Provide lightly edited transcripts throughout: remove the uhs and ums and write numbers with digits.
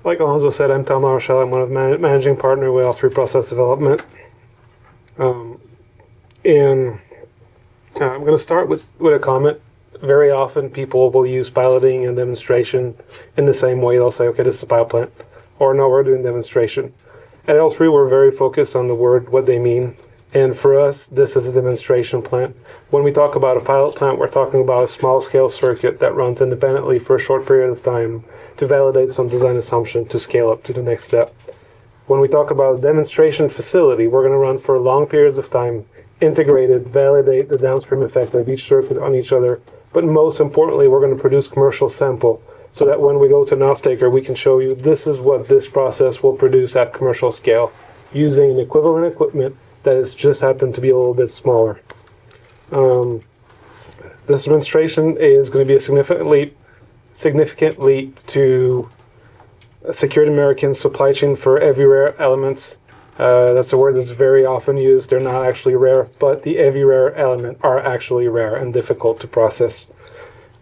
Like Alonso said, I'm Tom Larochelle. I'm one of managing partner with L3 Process Development. And I'm going to start with a comment. Very often people will use piloting and demonstration in the same way. They'll say, okay, this is a pilot plant. Or no, we're doing demonstration. At L3, we're very focused on the word, what they mean. And for us, this is a demonstration plant. When we talk about a pilot plant, we're talking about a small-scale circuit that runs independently for a short period of time to validate some design assumption to scale up to the next step. When we talk about a demonstration facility, we're going to run for long periods of time, integrated, validate the downstream effect of each circuit on each other. But most importantly, we're going to produce commercial sample so that when we go to an off-taker, we can show you this is what this process will produce at commercial scale using an equivalent equipment that has just happened to be a little bit smaller. This demonstration is going to be a significant leap to a secured American supply chain for heavy rare elements. That's a word that's very often used. They're not actually rare, but the heavy rare element are actually rare and difficult to process.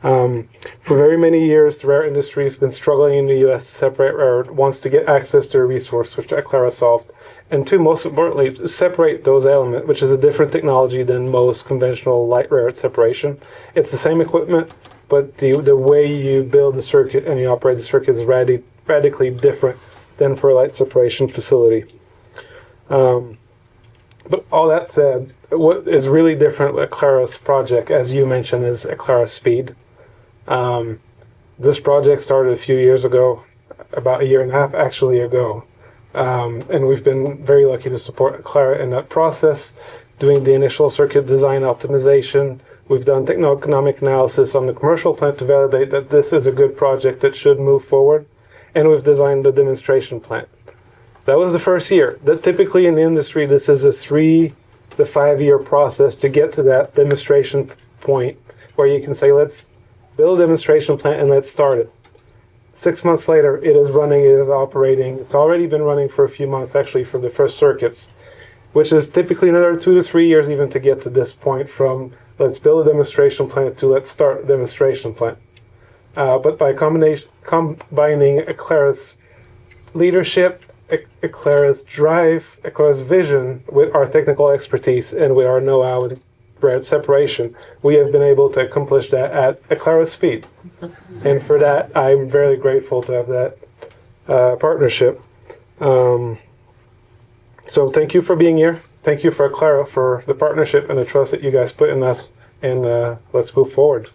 For very many years, the rare industry has been struggling in the U.S. to separate rare, wants to get access to a resource, which Aclara solved. And two, most importantly, to separate those elements, which is a different technology than most conventional light rare separation. It's the same equipment, but the way you build the circuit and you operate the circuit is radically different than for a light separation facility. But all that said, what is really different with Aclara's project, as you mentioned, is Aclara Speed. This project started a few years ago, about a year and a half actually ago. And we've been very lucky to support Aclara in that process, doing the initial circuit design optimization. We've done techno-economic analysis on the commercial plant to validate that this is a good project that should move forward. And we've designed the demonstration plant. That was the first year. That typically in the industry, this is a 3 to 5 year process to get to that demonstration point where you can say, let's build a demonstration plant and let's start it. 6 months later, it is running, it is operating. It's already been running for a few months, actually, for the first circuits, which is typically another 2 to 3 years even to get to this point from let's build a demonstration plant to let's start a demonstration plant. But by combining Aclara's leadership, Aclara's drive, Aclara's vision with our technical expertise and with our know-how with rare separation, we have been able to accomplish that at Aclara Speed. And for that, I'm very grateful to have that partnership. So thank you for being here. Thank you for Aclara for the partnership and the trust that you guys put in us. And let's move forward.